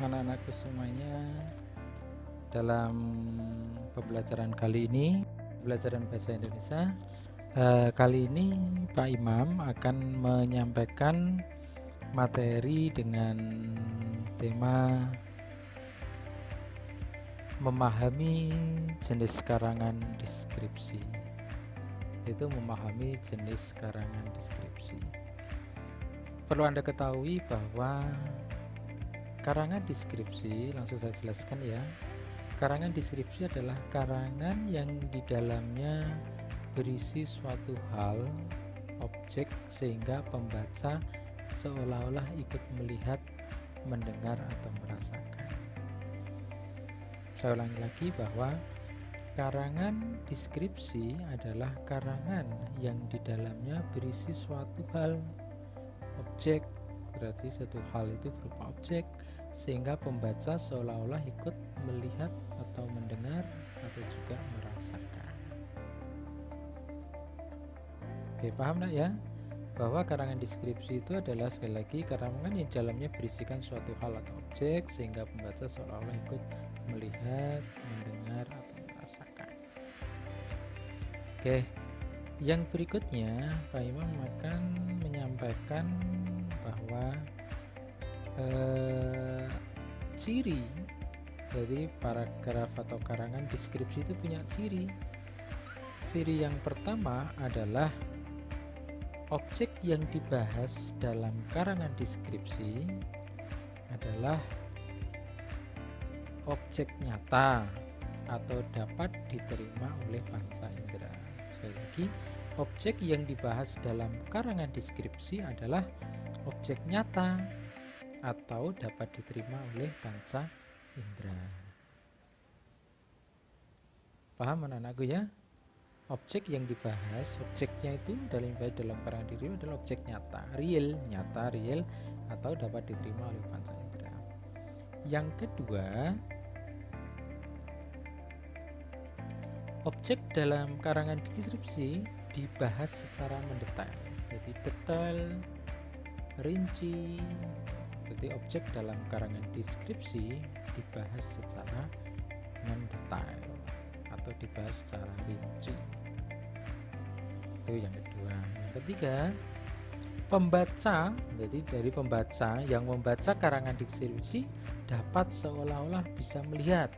anak-anakku semuanya. Dalam pembelajaran kali ini, pembelajaran bahasa Indonesia, kali ini Pak Imam akan menyampaikan materi dengan tema memahami jenis karangan deskripsi. Itu memahami jenis karangan deskripsi. Perlu Anda ketahui bahwa karangan deskripsi, langsung saya jelaskan ya. Karangan deskripsi adalah karangan yang di dalamnya berisi suatu hal, objek, sehingga pembaca seolah-olah ikut melihat, mendengar, atau merasakan. Saya ulangi lagi bahwa karangan deskripsi adalah karangan yang di dalamnya berisi suatu hal, objek, berarti satu hal itu berupa objek, sehingga pembaca seolah-olah ikut melihat atau mendengar atau juga merasakan. Oke, paham nak ya? Bahwa karangan deskripsi itu adalah sekali lagi karangan yang dalamnya berisikan suatu hal atau objek, sehingga pembaca seolah-olah ikut melihat, mendengar atau merasakan. Oke, yang berikutnya Pak Imam akan menyampaikan bahwa ciri dari paragraf atau karangan deskripsi itu punya ciri. Ciri yang pertama adalah objek yang dibahas dalam karangan deskripsi adalah objek nyata atau dapat diterima oleh panca indera. Sekali lagi, objek yang dibahas dalam karangan deskripsi adalah objek nyata atau dapat diterima oleh panca indera. Paham anak-anakku ya? Objek yang dibahas, objeknya itu dalam karangan deskripsi adalah objek nyata, real, atau dapat diterima oleh panca indera. Yang kedua, objek dalam karangan deskripsi dibahas secara mendetail. Jadi detail, rinci. Jadi objek dalam karangan deskripsi dibahas secara mendetail atau dibahas secara rinci. Itu yang kedua. Yang ketiga, pembaca, jadi dari pembaca yang membaca karangan deskripsi dapat seolah-olah bisa melihat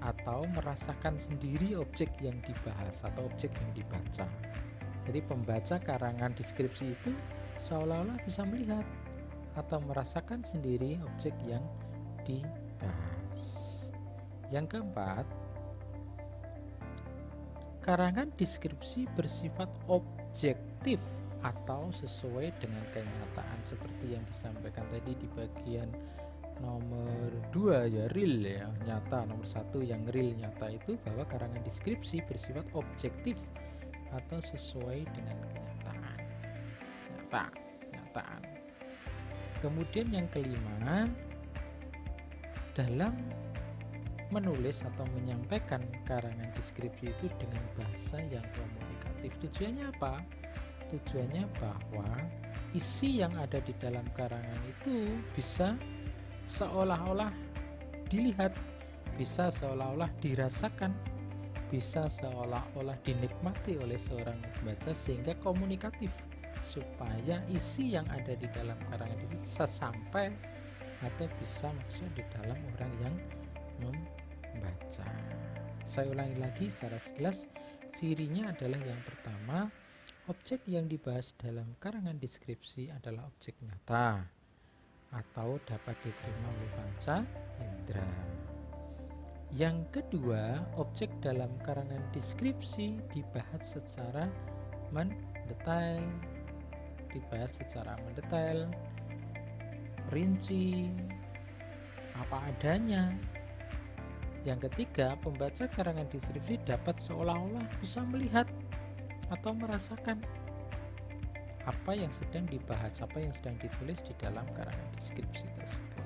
atau merasakan sendiri objek yang dibahas atau objek yang dibaca. Jadi pembaca karangan deskripsi itu seolah-olah bisa melihat atau merasakan sendiri objek yang dibahas. Yang keempat, karangan deskripsi bersifat objektif atau sesuai dengan kenyataan seperti yang disampaikan tadi di bagian nomor 2 ya, real ya, nyata. Nomor 1 yang real nyata itu bahwa karangan deskripsi bersifat objektif atau sesuai dengan kenyataan. Kenyataan. Kemudian yang kelima, dalam menulis atau menyampaikan karangan deskripsi itu dengan bahasa yang komunikatif. Tujuannya apa? Tujuannya bahwa isi yang ada di dalam karangan itu bisa seolah-olah dilihat, bisa seolah-olah dirasakan, bisa seolah-olah dinikmati oleh seorang pembaca sehingga komunikatif, supaya isi yang ada di dalam karangan itu bisa sampai atau bisa masuk di dalam orang yang membaca. Saya ulangi lagi secara sekilas, cirinya adalah yang pertama, objek yang dibahas dalam karangan deskripsi adalah objek nyata atau dapat diterima oleh panca indera. Yang kedua, objek dalam karangan deskripsi dibahas secara mendetail, rinci, apa adanya. Yang ketiga, pembaca karangan deskripsi dapat seolah-olah bisa melihat atau merasakan apa yang sedang dibahas, apa yang sedang ditulis di dalam karangan deskripsi tersebut.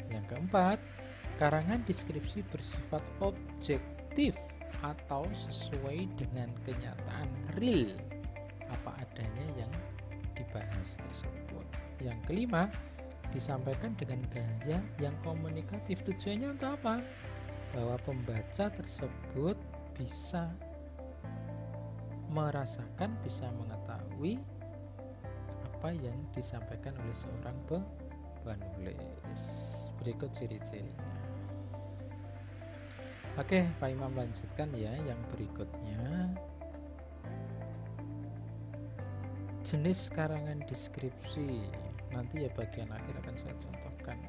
Yang keempat, karangan deskripsi bersifat objektif atau sesuai dengan kenyataan, real, apa adanya yang dibahas tersebut. Yang kelima, disampaikan dengan gaya yang komunikatif. Tujuannya untuk apa? Bahwa pembaca tersebut bisa merasakan, bisa mengetahui apa yang disampaikan oleh seorang penulis. Berikut ciri-cirinya. Oke, Pak Imam lanjutkan ya yang berikutnya. Jenis karangan deskripsi. Nanti ya bagian akhir akan saya contohkan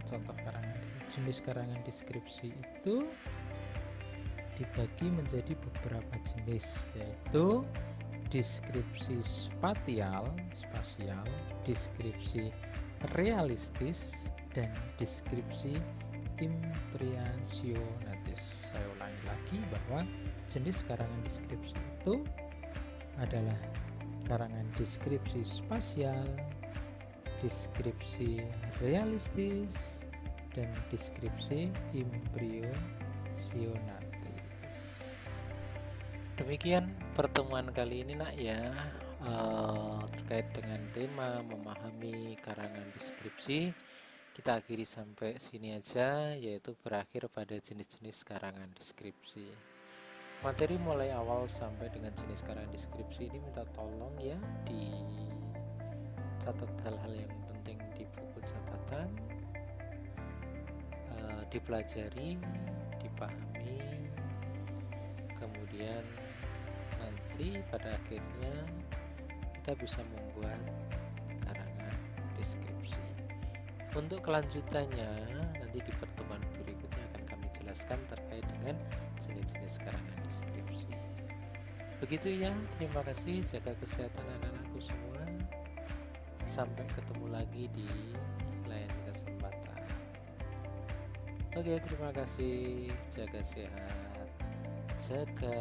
contoh karangan. Jenis karangan deskripsi itu dibagi menjadi beberapa jenis, yaitu deskripsi spasial, deskripsi realistis, dan deskripsi impresionatis. Saya ulangi lagi bahwa jenis karangan deskripsi itu adalah karangan deskripsi spasial, deskripsi realistis, dan deskripsi impresionatis. Demikian pertemuan kali ini nak ya, terkait dengan tema memahami karangan deskripsi. Kita akhiri sampai sini aja, yaitu berakhir pada jenis-jenis karangan deskripsi. Materi mulai awal sampai dengan jenis karangan deskripsi ini minta tolong ya dicatat hal-hal yang penting di buku catatan, dipelajari, dipahami, kemudian nanti pada akhirnya kita bisa membuat karangan deskripsi. Untuk kelanjutannya nanti di pertemuan berikutnya akan kami jelaskan terkait dengan jenis-jenis karangan deskripsi. Begitu ya, terima kasih, jaga kesehatan anak-anakku semua. Sampai ketemu lagi di lain kesempatan. Oke, terima kasih, jaga sehat, jaga